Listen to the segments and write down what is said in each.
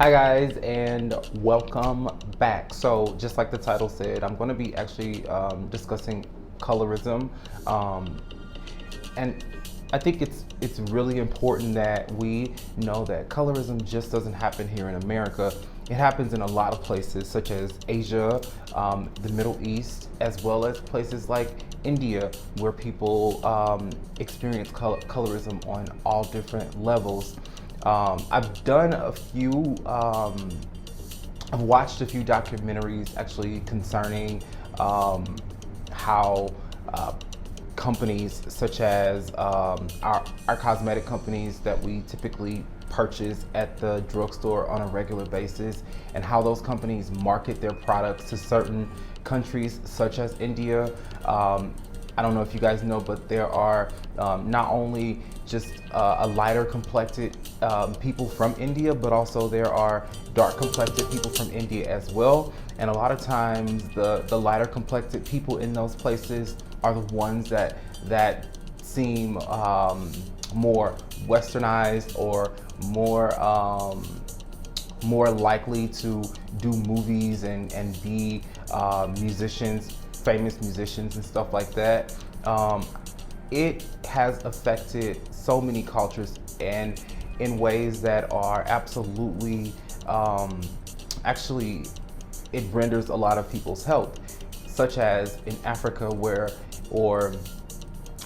Hi guys, and welcome back. So just like the title said, I'm going to be actually discussing colorism, and I think it's really important that we know that colorism just doesn't happen here in America. It happens in a lot of places, such as Asia, the Middle East, as well as places like India, where people experience colorism on all different levels. I've done a few, I've watched a few documentaries actually concerning how companies such as our cosmetic companies that we typically purchase at the drugstore on a regular basis, and how those companies market their products to certain countries such as India. I don't know if you guys know, but there are not only just a lighter complected people from India, but also there are dark complected people from India as well. And a lot of times the lighter complected people in those places are the ones that seem more westernized or more likely to do movies and be musicians, famous musicians and stuff like that. It has affected so many cultures and in ways that are absolutely, actually, it renders a lot of people's health, such as in Africa or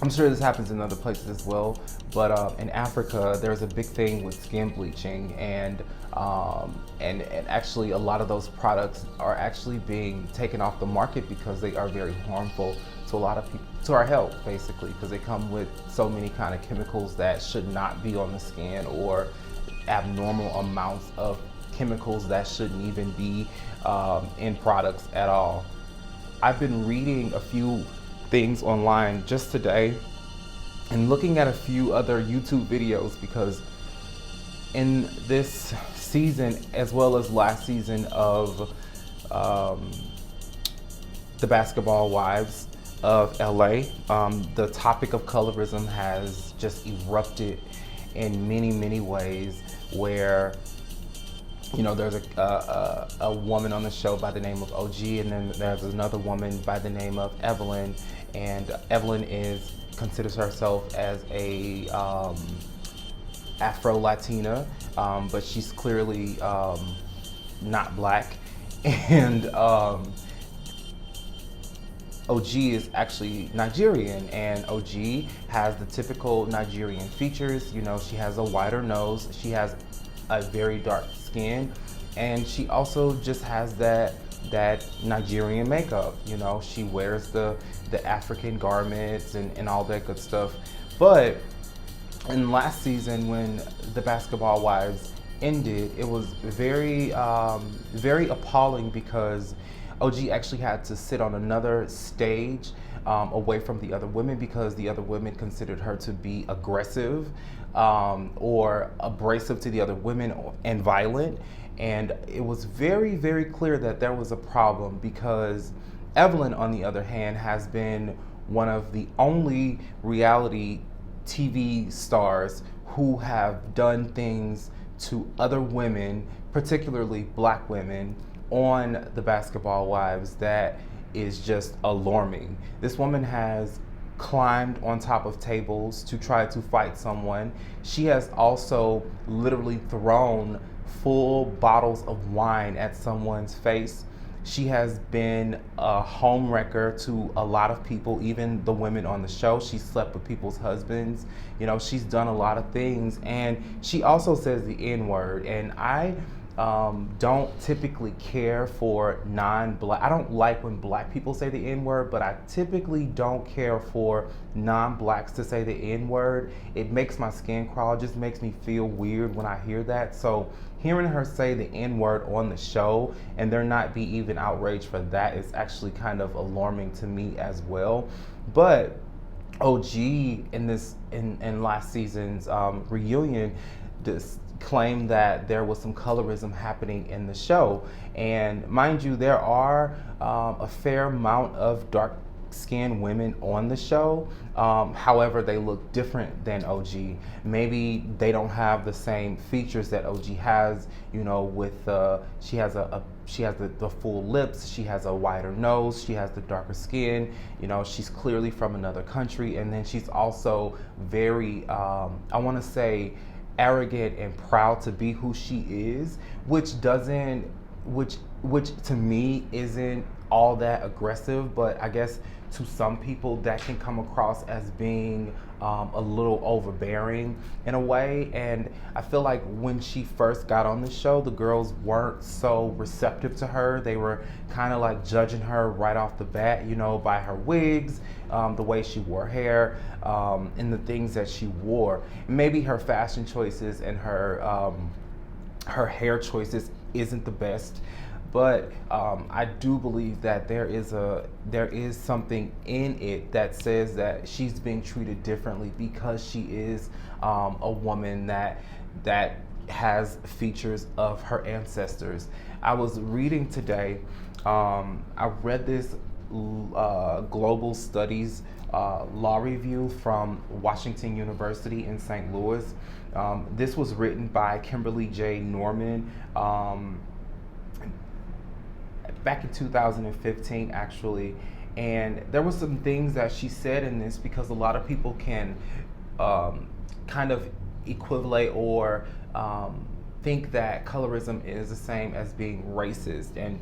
I'm sure this happens in other places as well, but in Africa, there's a big thing with skin bleaching, and actually a lot of those products are actually being taken off the market because they are very harmful to a lot of people, to our health, basically, because they come with so many kind of chemicals that should not be on the skin, or abnormal amounts of chemicals that shouldn't even be in products at all. I've been reading a few things online just today and looking at a few other YouTube videos, because in this season, as well as last season of The Basketball Wives of LA, the topic of colorism has just erupted in many ways, where there's a woman on the show by the name of OG, and then there's another woman by the name of Evelyn, and Evelyn considers herself as a Afro-Latina, but she's clearly not black, and OG is actually Nigerian, and OG has the typical Nigerian features. She has a wider nose, she has a very dark skin, and she also just has that Nigerian makeup. She wears the African garments and all that good stuff. But in last season, when The Basketball Wives ended, it was very appalling, because OG actually had to sit on another stage away from the other women, because the other women considered her to be aggressive or abrasive to the other women and violent. And it was very clear that there was a problem, because Evelyn, on the other hand, has been one of the only reality TV stars who have done things to other women, particularly black women, on The Basketball Wives that is just alarming. This woman has climbed on top of tables to try to fight someone. She has also literally thrown full bottles of wine at someone's face. She has been a homewrecker to a lot of people, even the women on the show. She slept with people's husbands. She's done a lot of things, and she also says the N-word. And I don't typically care for non-black. I don't like when black people say the N-word, but I typically don't care for non-blacks to say the N-word. It makes my skin crawl. It just makes me feel weird when I hear that. So hearing her say the N-word on the show and there not be even outrage for that is actually kind of alarming to me as well. But OG in last season's reunion claimed that there was some colorism happening in the show. And mind you, there are a fair amount of dark skinned women on the show. However, they look different than OG. Maybe they don't have the same features that OG has. You know, with she has the full lips. She has a wider nose. She has the darker skin. You know, she's clearly from another country, and then she's also very, I want to say, arrogant and proud to be who she is, which doesn't, which to me isn't all that aggressive, but I guess to some people that can come across as being a little overbearing in a way. And I feel like when she first got on the show, the girls weren't so receptive to her. They were kind of like judging her right off the bat, you know, by her wigs, the way she wore hair, and the things that she wore. Maybe her fashion choices and her hair choices isn't the best. But I do believe that there is something in it that says that she's being treated differently because she is a woman that has features of her ancestors. I was reading today. I read this global studies law review from Washington University in St. Louis. This was written by Kimberly, Jade, Norman. Back in 2015, actually, and there was some things that she said in this, because a lot of people can kind of equivalent or think that colorism is the same as being racist. And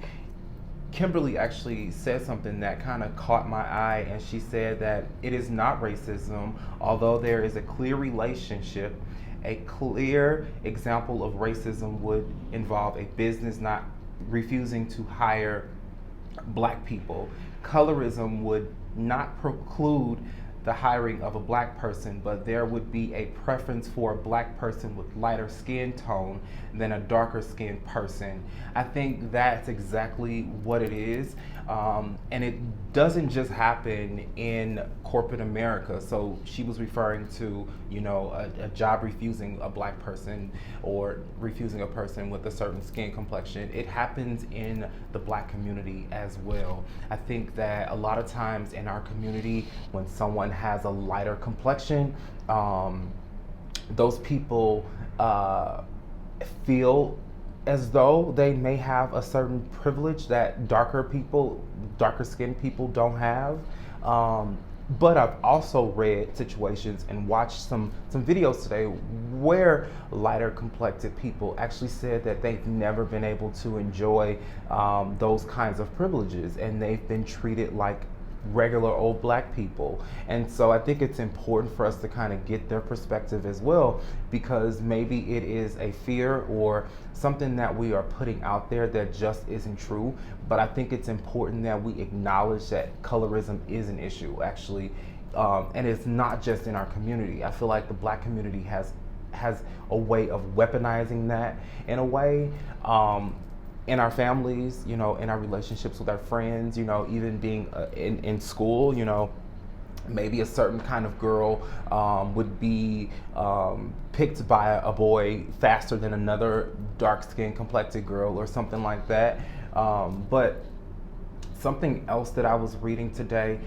Kimberly actually said something that kind of caught my eye, and she said that it is not racism, although there is a clear relationship. A clear example of racism would involve a business not refusing to hire black people. Colorism would not preclude the hiring of a black person, but there would be a preference for a black person with lighter skin tone than a darker skinned person. I think that's exactly what it is. And it doesn't just happen in corporate America. So she was referring to, you know, a job refusing a black person or refusing a person with a certain skin complexion. It happens in the black community as well. I think that a lot of times in our community, when someone has a lighter complexion, those people feel as though they may have a certain privilege that darker skinned people don't have. But I've also read situations and watched some videos today where lighter complected people actually said that they've never been able to enjoy those kinds of privileges, and they've been treated like regular old black people. And so I think it's important for us to kind of get their perspective as well, because maybe it is a fear or something that we are putting out there that just isn't true. But I think it's important that we acknowledge that colorism is an issue, actually, and it's not just in our community. I feel like the black community has a way of weaponizing that in a way. In our families, you know, in our relationships with our friends, you know, even being in school, you know, maybe a certain kind of girl would be picked by a boy faster than another dark-skinned complected girl or something like that. But something else that I was reading today,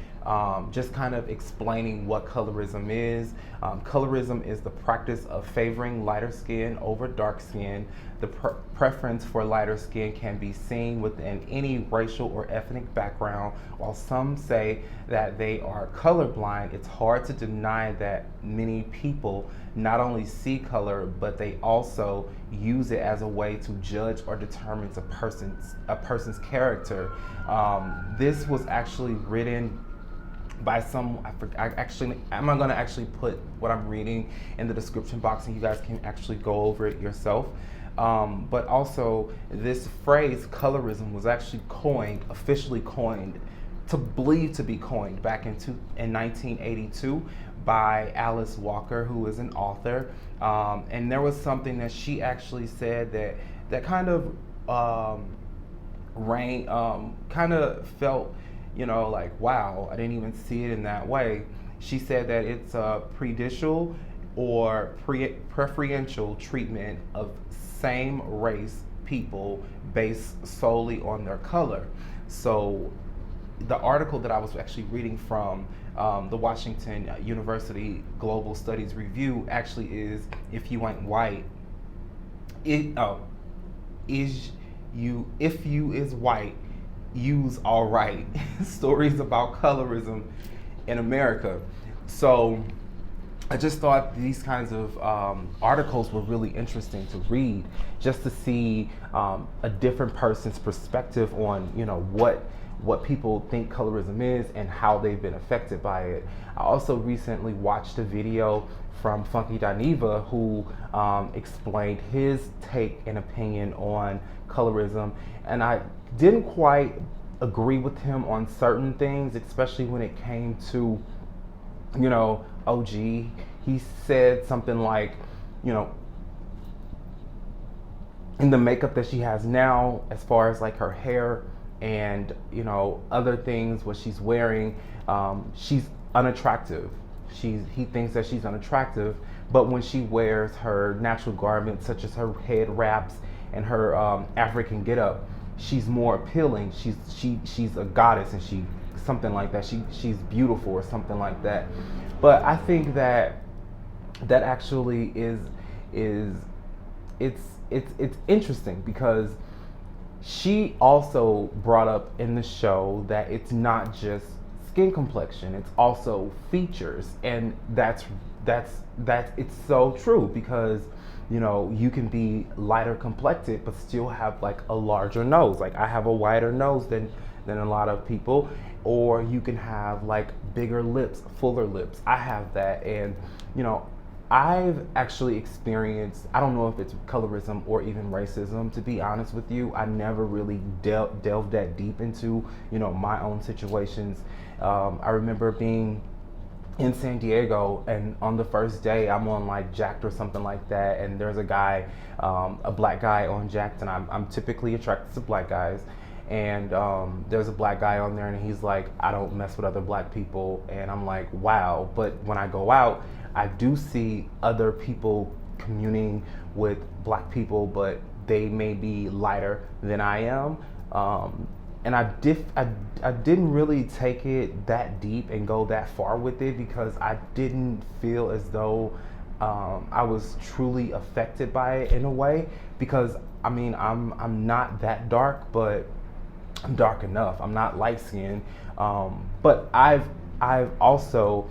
just kind of explaining what colorism is. Colorism is the practice of favoring lighter skin over dark skin. The preference for lighter skin can be seen within any racial or ethnic background. While some say that they are colorblind, it's hard to deny that many people not only see color, but they also use it as a way to judge or determine a person's character. This was actually written by some, I'm going to actually put what I'm reading in the description box, and you guys can actually go over it yourself. But also, this phrase colorism was actually officially coined, believed to be coined back in 1982 by Alice Walker, who is an author. And there was something that she actually said that kind of kind of felt, you know, like, wow, I didn't even see it in that way. She said that it's a prejudicial or preferential treatment of same race people based solely on their color. So the article that I was actually reading from the Washington University Global Studies Review actually is, if you ain't white, is you, if you is white, you's all right. Stories about colorism in America. So I just thought these kinds of articles were really interesting to read, just to see a different person's perspective on, you know, what people think colorism is and how they've been affected by it. I also recently watched a video from Funky Dineva, who explained his take and opinion on colorism, and I didn't quite agree with him on certain things, especially when it came to, you know, OG. He said something like, you know, in the makeup that she has now, as far as like her hair and, you know, other things, what she's wearing, she's unattractive. He thinks that she's unattractive, but when she wears her natural garments, such as her head wraps and her African getup, she's more appealing. She's a goddess, and something like that. She's beautiful or something like that. But I think that actually it's interesting, because she also brought up in the show that it's not just skin complexion, it's also features, and that's it's so true, because, you know, you can be lighter complected but still have like a larger nose. Like, I have a wider nose than a lot of people, or you can have like bigger lips, fuller lips. I have that, and, you know, I've actually experienced, I don't know if it's colorism or even racism, to be honest with you. I never really delved that deep into, you know, my own situations. I remember being in San Diego, and on the first day I'm on like Jacked or something like that, and there's a guy, a black guy on Jacked, and I'm typically attracted to black guys, and there's a black guy on there, and he's like, I don't mess with other black people, and I'm like, wow. But when I go out, I do see other people communing with black people, but they may be lighter than I am. And I didn't really take it that deep and go that far with it, because I didn't feel as though I was truly affected by it in a way, because I mean, I'm not that dark, but I'm dark enough. I'm not light skinned, but I've also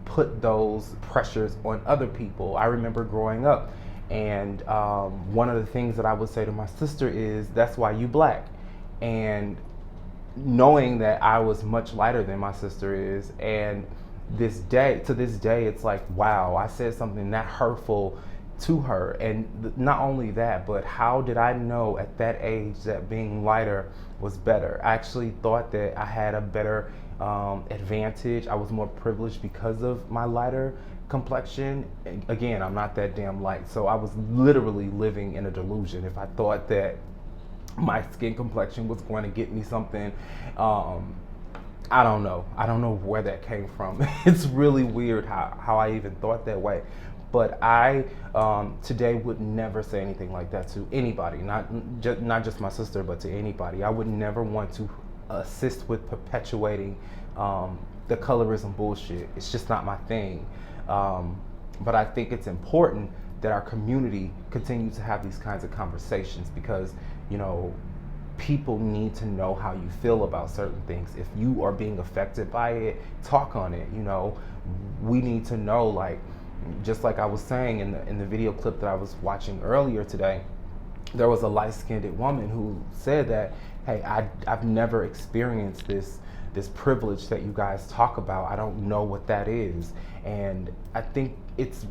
put those pressures on other people. I remember growing up, and one of the things that I would say to my sister is, that's why you black. And knowing that I was much lighter than my sister is, and to this day, it's like, wow, I said something that hurtful to her. And not only that, but how did I know at that age that being lighter was better? I actually thought that I had a better advantage. I was more privileged because of my lighter complexion. And again, I'm not that damn light, so I was literally living in a delusion if I thought that my skin complexion was going to get me something. I don't know where that came from. It's really weird how I even thought that way. But I today would never say anything like that to anybody, not just my sister, but to anybody. I would never want to assist with perpetuating the colorism bullshit. It's just not my thing. But I think it's important that our community continue to have these kinds of conversations, because, you know, people need to know how you feel about certain things. If you are being affected by it, talk on it. You know, we need to know, like, just like I was saying in the video clip that I was watching earlier today, there was a light-skinned woman who said that, hey, I've never experienced this privilege that you guys talk about. I don't know what that is. And I think it's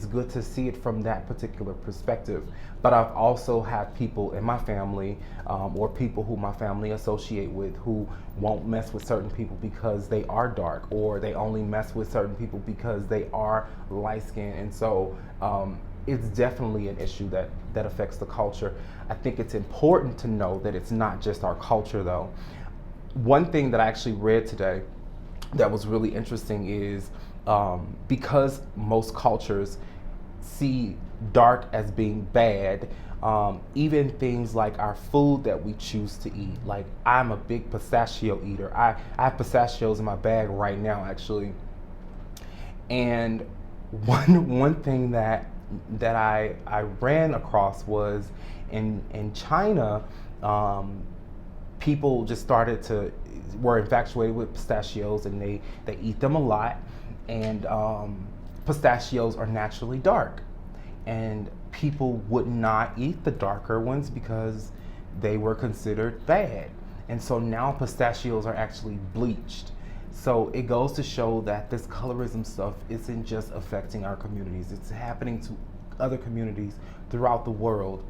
good to see it from that particular perspective. But I've also had people in my family, or people who my family associate with, who won't mess with certain people because they are dark, or they only mess with certain people because they are light-skinned. And so it's definitely an issue that affects the culture. I think it's important to know that it's not just our culture, though. One thing that I actually read today that was really interesting is, because most cultures see dark as being bad. Even things like our food that we choose to eat. Like, I'm a big pistachio eater. I have pistachios in my bag right now, actually. And one thing that I ran across was in China, people just were infatuated with pistachios, and they eat them a lot. And pistachios are naturally dark, and people would not eat the darker ones because they were considered bad. And so now pistachios are actually bleached. So it goes to show that this colorism stuff isn't just affecting our communities, it's happening to other communities throughout the world.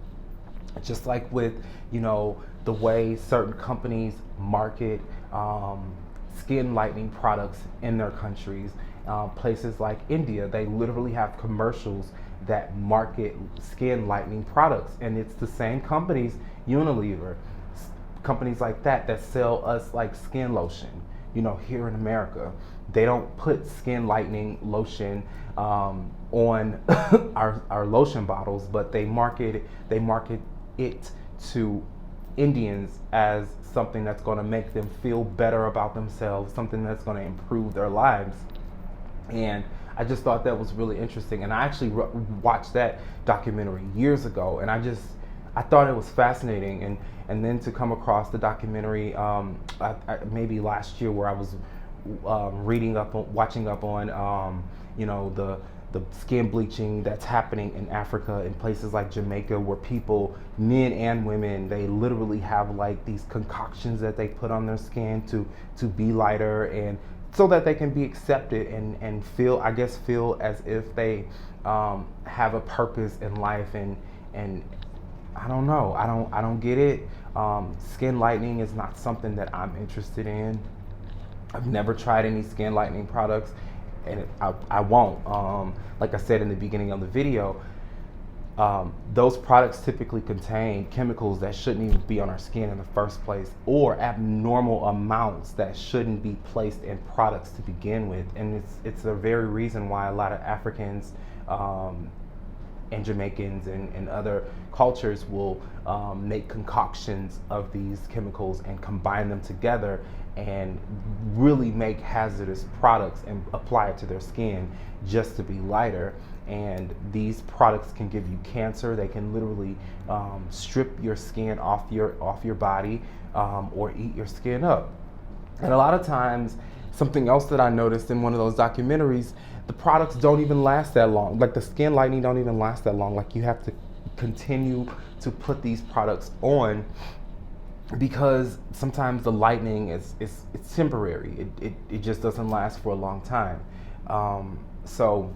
Just like with, the way certain companies market skin lightening products in their countries. Places like India, they literally have commercials that market skin lightening products, and it's the same companies, Unilever, companies like that sell us like skin lotion. Here in America, they don't put skin lightening lotion on our lotion bottles, but they market it to Indians as something that's going to make them feel better about themselves, something that's going to improve their lives. And I just thought that was really interesting. And I actually watched that documentary years ago, and I thought it was fascinating. And then to come across the documentary maybe last year, where I was watching up on the skin bleaching that's happening in Africa, in places like Jamaica, where people, men and women, they literally have like these concoctions that they put on their skin to be lighter, and so that they can be accepted and feel as if they have a purpose in life. And I don't know, I don't get it. Skin lightening is not something that I'm interested in. I've never tried any skin lightening products, and I won't. Like I said in the beginning of the video, those products typically contain chemicals that shouldn't even be on our skin in the first place, or abnormal amounts that shouldn't be placed in products to begin with. And it's the very reason why a lot of Africans and Jamaicans and other cultures will make concoctions of these chemicals and combine them together and really make hazardous products and apply it to their skin just to be lighter. And these products can give you cancer. They can literally strip your skin off your body, or eat your skin up. And a lot of times, something else that I noticed in one of those documentaries, the products don't even last that long. Like, the skin lightening don't even last that long. Like, you have to continue to put these products on, because sometimes the lightening it's temporary. It just doesn't last for a long time. So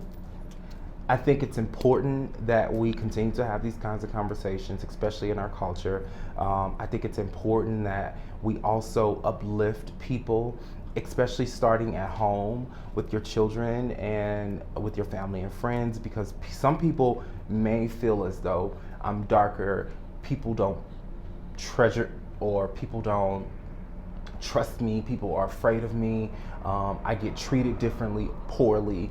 I think it's important that we continue to have these kinds of conversations, especially in our culture. I think it's important that we also uplift people, especially starting at home with your children and with your family and friends, because some people may feel as though I'm darker, people don't treasure, or people don't trust me, people are afraid of me, I get treated differently, poorly,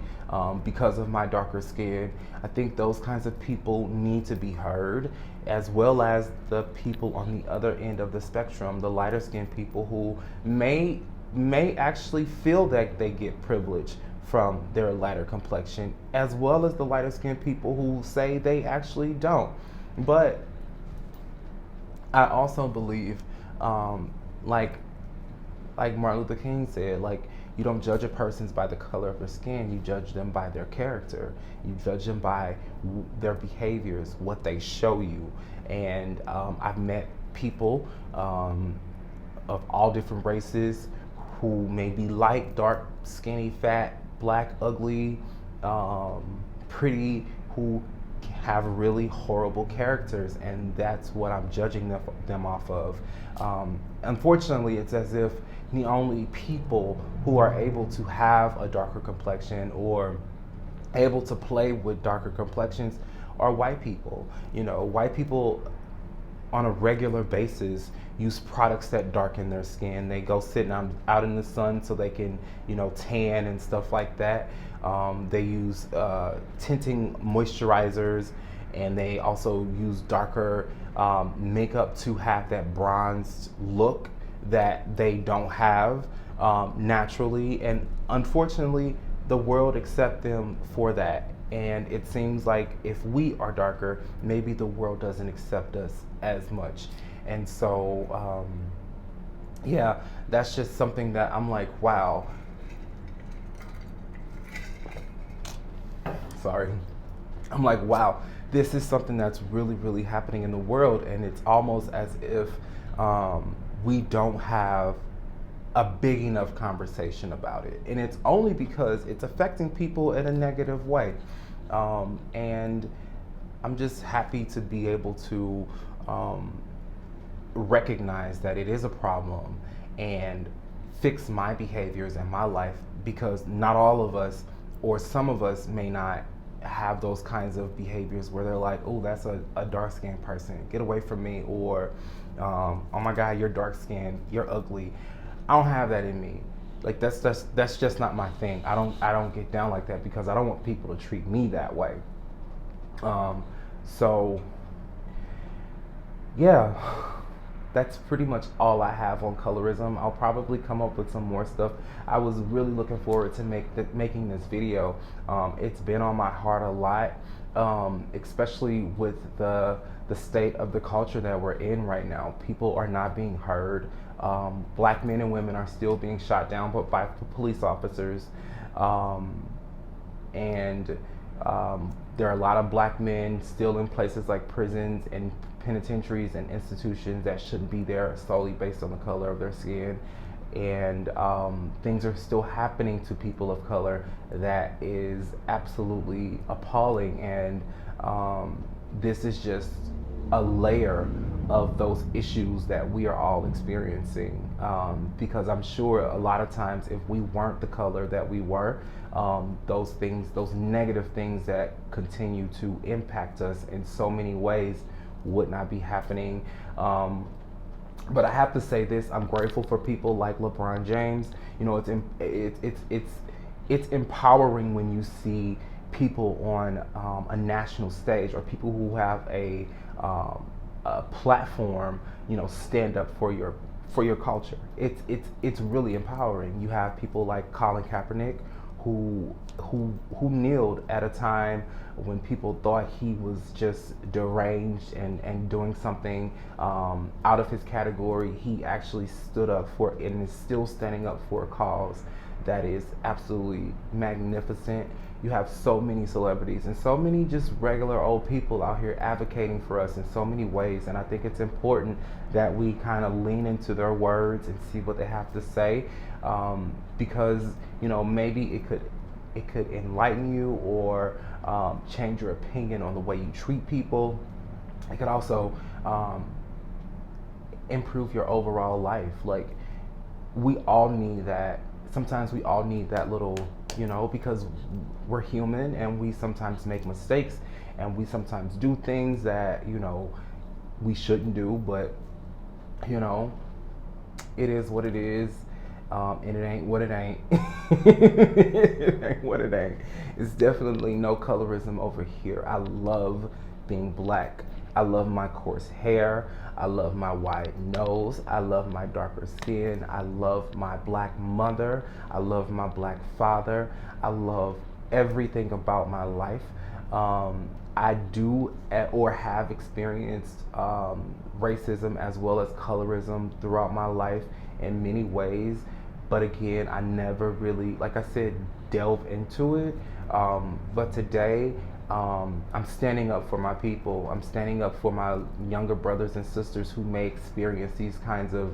because of my darker skin. I think those kinds of people need to be heard, as well as the people on the other end of the spectrum, the lighter skinned people who may actually feel that they get privilege from their lighter complexion, as well as the lighter skinned people who say they actually don't. But I also believe, like Martin Luther King said, like, you don't judge a person by the color of their skin, you judge them by their character. You judge them by their behaviors, what they show you. And I've met people of all different races who may be light, dark, skinny, fat, black, ugly, pretty, who have really horrible characters, and that's what I'm judging them off of. Unfortunately, it's as if the only people who are able to have a darker complexion or able to play with darker complexions are white people. White people on a regular basis use products that darken their skin. They go sitting out in the sun so they can, tan and stuff like that. They use tinting moisturizers, and they also use darker makeup to have that bronzed look that they don't have naturally. And unfortunately, the world accepts them for that. And it seems like if we are darker, maybe the world doesn't accept us as much. And so, yeah, that's just something that I'm like, wow. Sorry. I'm like, wow, this is something that's really, really happening in the world. And it's almost as if we don't have a big enough conversation about it. And it's only because it's affecting people in a negative way. And I'm just happy to be able to recognize that it is a problem and fix my behaviors and my life, because not all of us, or some of us, may not have those kinds of behaviors where they're like, oh, that's a dark-skinned person, get away from me, or oh my God, you're dark-skinned, you're ugly. I don't have that in me. Like that's just not my thing. I don't get down like that, because I don't want people to treat me that way. So yeah, that's pretty much all I have on colorism. I'll probably come up with some more stuff. I was really looking forward to making this video. It's been on my heart a lot, especially with the state of the culture that we're in right now. People are not being heard. Black men and women are still being shot down by police officers, and there are a lot of black men still in places like prisons and penitentiaries and institutions that shouldn't be there solely based on the color of their skin. And things are still happening to people of color that is absolutely appalling. And this is just a layer of those issues that we are all experiencing, because I'm sure a lot of times if we weren't the color that we were, those things, those negative things that continue to impact us in so many ways would not be happening. But I have to say this: I'm grateful for people like LeBron James. It's empowering when you see people on a national stage, or people who have a platform, stand up for your culture. It's really empowering. You have people like Colin Kaepernick, who kneeled at a time when people thought he was just deranged and doing something out of his category. He actually stood up for it and is still standing up for a cause that is absolutely magnificent. You have so many celebrities and so many just regular old people out here advocating for us in so many ways, and I think it's important that we kind of lean into their words and see what they have to say, because maybe it could enlighten you, or change your opinion on the way you treat people. It could also improve your overall life. Like, we all need that. Sometimes we all need that little, because we're human and we sometimes make mistakes, and we sometimes do things that, we shouldn't do, but, it is what it is. And it ain't what it ain't. It ain't what it ain't. It's definitely no colorism over here. I love being black. I love my coarse hair. I love my wide nose. I love my darker skin. I love my black mother. I love my black father. I love everything about my life. I do or have experienced racism as well as colorism throughout my life in many ways. But again, I never really, like I said, delve into it. But today, I'm standing up for my people. I'm standing up for my younger brothers and sisters who may experience these kinds of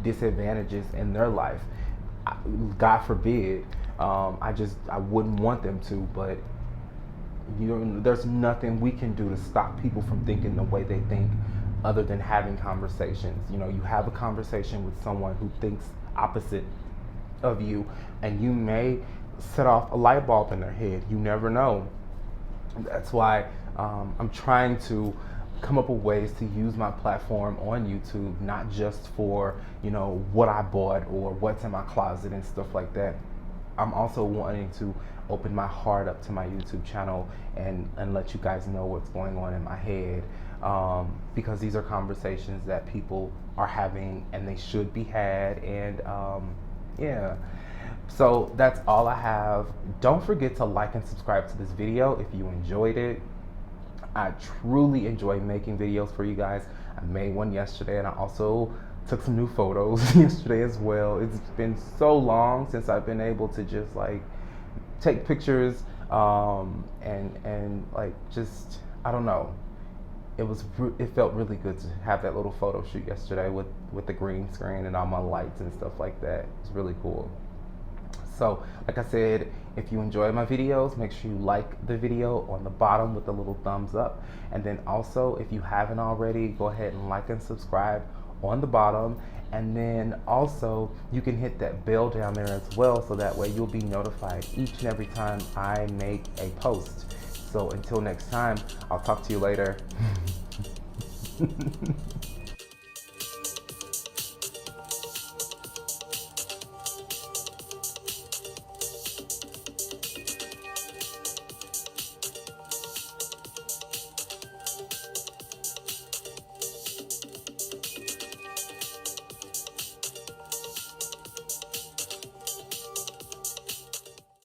disadvantages in their life. God forbid. I wouldn't want them to, but there's nothing we can do to stop people from thinking the way they think, other than having conversations. You have a conversation with someone who thinks opposite of you, and you may set off a light bulb in their head. You never know. That's why I'm trying to come up with ways to use my platform on YouTube, not just for, you know, what I bought or what's in my closet and stuff like that. I'm also wanting to open my heart up to my YouTube channel and let you guys know what's going on in my head, because these are conversations that people are having and they should be had. And yeah, so that's all I have. Don't forget to like and subscribe to this video if you enjoyed it. I truly enjoy making videos for you guys. I made one yesterday, and I also took some new photos yesterday as well. It's been so long since I've been able to just like take pictures and like just, I don't know. It felt really good to have that little photo shoot yesterday with the green screen and all my lights and stuff like that. It's really cool. So, like I said, if you enjoy my videos, make sure you like the video on the bottom with the little thumbs up. And then also, if you haven't already, go ahead and like and subscribe on the bottom. And then also, you can hit that bell down there as well, so that way you'll be notified each and every time I make a post. So until next time, I'll talk to you later.